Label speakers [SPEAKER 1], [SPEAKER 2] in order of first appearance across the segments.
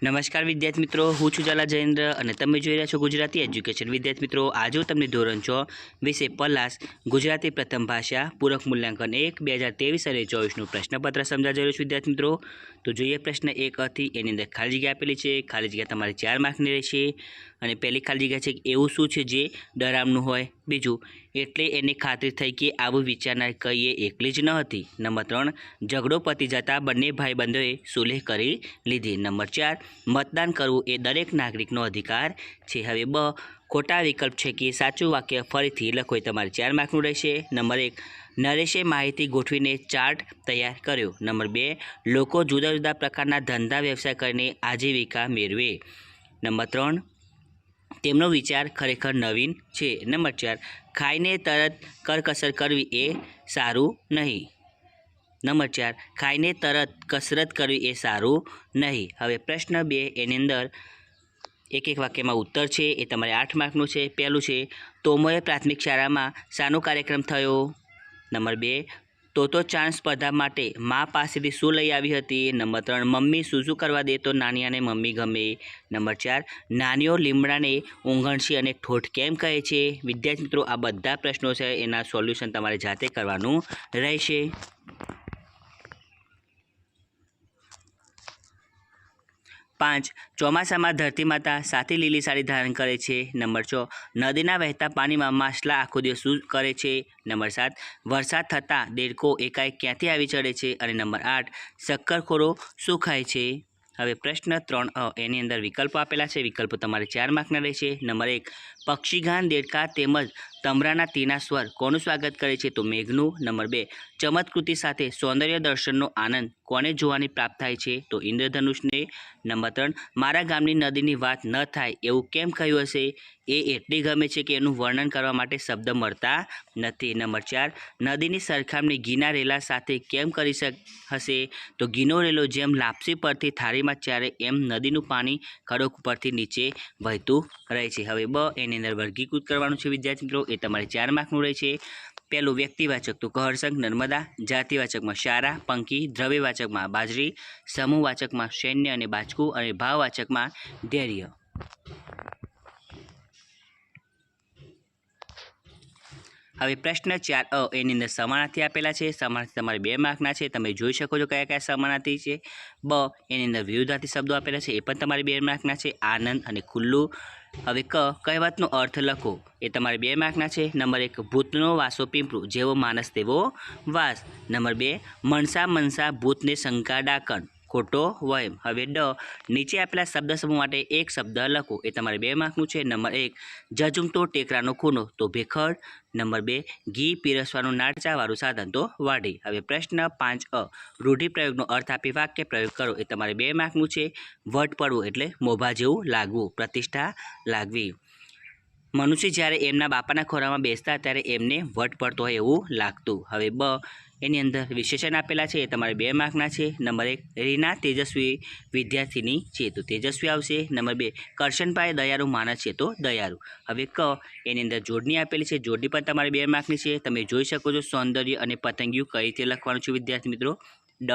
[SPEAKER 1] નમસ્કાર વિદ્યાર્થી મિત્રો, હું છું ઝાલા જયેન્દ્ર અને તમે જોઈ રહ્યા છો ગુજરાતી એજ્યુકેશન. વિદ્યાર્થી મિત્રો, આજે હું તમને ધોરણ 6 વિષય પલાસ ગુજરાતી પ્રથમ ભાષા પૂરક મૂલ્યાંકન 1 2023 અને 24નું પ્રશ્નપત્ર સમજાવી રહ્યો છું. વિદ્યાર્થી મિત્રો, તો જોઈએ પ્રશ્ન 1 હતી, એની અંદર ખાલી જગ્યા આપેલી છે. ખાલી જગ્યા તમારે 4 માર્કની રહેશે અને પહેલી ખાલી જગ્યા છે કે એવું શું છે જે ડરામનું હોય. બીજું, એટલે એની ખાતરી થઈ કે આવું વિચારનાર કહીએ એકલી જ ન હતી. નંબર 3, ઝઘડો પતી જતાં બંને ભાઈબંધોએ સુલેહ કરી લીધી. નંબર 4, મતદાન કરવું એ દરેક નાગરિકનો અધિકાર છે. હવે બ, ખોટા વિકલ્પ છે કે સાચું વાક્ય ફરીથી લખો, એ તમારે 4 માર્કનું રહેશે. નંબર 1, નરેશે માહિતી ગોઠવીને ચાર્ટ તૈયાર કર્યો. નંબર 2, લોકો જુદા જુદા પ્રકારના ધંધા વ્યવસાય કરીને આજીવિકા મેળવે. નંબર 3, તેમનો વિચાર ખરેખર નવીન છે. નંબર 4, ખાઈને તરત કરકસર કરવી એ સારું નહીં. નંબર 4, ખાઈને તરત કસરત કરવી એ સારું નહીં. હવે પ્રશ્ન 2, એની અંદર એક વાક્યમાં ઉત્તર છે, એ તમારે 8 માર્કનું છે. પહેલું છે, તોમોએ પ્રાથમિક શાળામાં શાનો કાર્યક્રમ થયો. નંબર 2, તો ચાંદ સ્પર્ધા માટે મા પાસેથી શું લઈ આવી હતી. નંબર 3, મમ્મી શું કરવા દે તો નાનિયાને મમ્મી ગમે. નંબર 4, નાનીઓ લીમડાને ઊંઘણસી અને ઠોઠ કેમ કહે છે. વિદ્યાર્થી મિત્રો, આ બધા પ્રશ્નો છે, એના સોલ્યુશન તમારે જાતે કરવાનું રહેશે. 5, ચોમાસામાં ધરતી માતા સાથી લીલી સાડી ધારણ કરે છે. નંબર 6, નદીના વહેતા પાણીમાં માછલા આખો દિવસ શું કરે છે. નંબર 7, વરસાદ થતાં દેડકો એકાએક ક્યાંથી આવી ચડે છે. અને નંબર 8, શક્કરખોરો શું ખાય છે. હવે પ્રશ્ન 3 એની અંદર વિકલ્પો આપેલા છે. વિકલ્પો તમારે 4 માર્કના રહેશે. નંબર 1, પક્ષીગાન દેડકા તેમજ તમરાના તીના સ્વર કોનું સ્વાગત કરે છે તો મેઘનું. નંબર 2, ચમત્કૃતિ સાથે સૌંદર્ય દર્શનનો આનંદ કોને જોવાની પ્રાપ્ત થાય છે તો ઇન્દ્રધનુષને. નંબર 3, મારા ગામની નદીની વાત ન થાય એવું કેમ કહ્યું હશે. એ એટલી ગમે છે કે એનું વર્ણન કરવા માટે શબ્દ મળતા નથી. નંબર 4, નદીની સરખામણી ઘીના રેલા સાથે કેમ કરી હશે તો ઘીનો રેલો જેમ લાપસી પરથી થાળીમાં ચારે એમ નદીનું પાણી ખડક ઉપરથી નીચે વહેતું રહે છે. હવે બ, એની અંદર વર્ગીકૃત કરવાનું છે. વિદ્યાર્થી મિત્રો, એ તમારે 4 માર્કનું રહે છે. પહેલું વ્યક્તિવાચક તો કહરસંગ નર્મદા, જાતિવાચકમાં શારા પંકી, દ્રવ્યવાચકમાં બાજરી, સમૂહવાચકમાં સૈન્ય અને બાચકું અને ભાવવાચકમાં ધૈર્ય. હવે પ્રશ્ન 4 એની અંદર સમાનાર્થી આપેલા છે. સમાનાર્થી તમારે 2 માર્કના છે. તમે જોઈ શકો છો કયા કયા સમાનાર્થી છે. બ, એની અંદર વિરુદ્ધાર્થી શબ્દો આપેલા છે, એ પણ તમારે 2 માર્કના છે. આનંદ અને ખુલ્લું. હવે ક, કહેવતનો અર્થ લખો, એ તમારે 2 માર્કના છે. નંબર 1, ભૂતનો વાસો પીંપળું, જેવો માણસ તેવો વાસ. નંબર 2, મનસા મનસા ભૂતને શંકા ડાકણ, ખોટો વહેમ. હવે ડ, નીચે આપેલા શબ્દ સમૂહ માટે એક શબ્દ લખો, એ તમારે 2 માર્કનું છે. નંબર 1, ઝઝુમતો ટેકરાનો ખૂનો તો ભેખડ. નંબર 2, ઘી પીરસવાનું નાટચાવાળું સાધન તો વાઢી. હવે પ્રશ્ન 5 રૂઢિપ્રયોગનો અર્થ આપી વાક્ય પ્રયોગ કરો, એ તમારે 2 માર્કનું છે. વટ પડવું એટલે મોભા જેવું લાગવું, પ્રતિષ્ઠા લાગવી. મનુષ્ય જ્યારે એમના બાપાના ખોરામાં બેસતા ત્યારે એમને વટ પડતો હોય એવું લાગતું. હવે બ, એની અંદર વિશેષણ આપેલા છે, એ તમારે 2 માર્કના છે. નંબર 1, રીના તેજસ્વી વિદ્યાર્થીની છે તો તેજસ્વી આવશે. નંબર 2, કરશનભાઈ દયાળુ માણસ છે તો દયાળુ. હવે ક, એની અંદર જોડણી આપેલી છે. જોડણી પણ તમારે 2 માર્કની છે. તમે જોઈ શકો છો સૌંદર્ય અને પતંગિયું કઈ રીતે લખવાનું છે. વિદ્યાર્થી મિત્રો, ડ,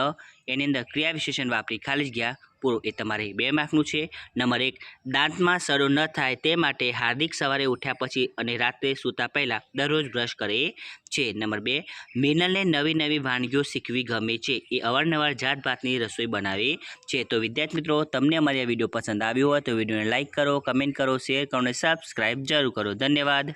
[SPEAKER 1] એની અંદર ક્રિયા વિશેષણ વાપરી ખાલી જગ્યા પૂરો, એ તમારે 2 માર્કનું છે. નંબર 1, દાંતમાં સડો ન થાય તે માટે હાર્દિક સવારે ઉઠ્યા પછી અને રાત્રે સૂતા પહેલાં દરરોજ બ્રશ કરે છે. નંબર 2, મિનલને નવી નવી વાનગીઓ શીખવી ગમે છે, એ અવારનવાર જાતભાતની રસોઈ બનાવે છે. તો વિદ્યાર્થી મિત્રો, તમને અમારી આ વિડીયો પસંદ આવ્યો હોય તો વિડીયોને લાઇક કરો, કમેન્ટ કરો, શેર કરો અને સબસ્ક્રાઈબ જરૂર કરો. ધન્યવાદ.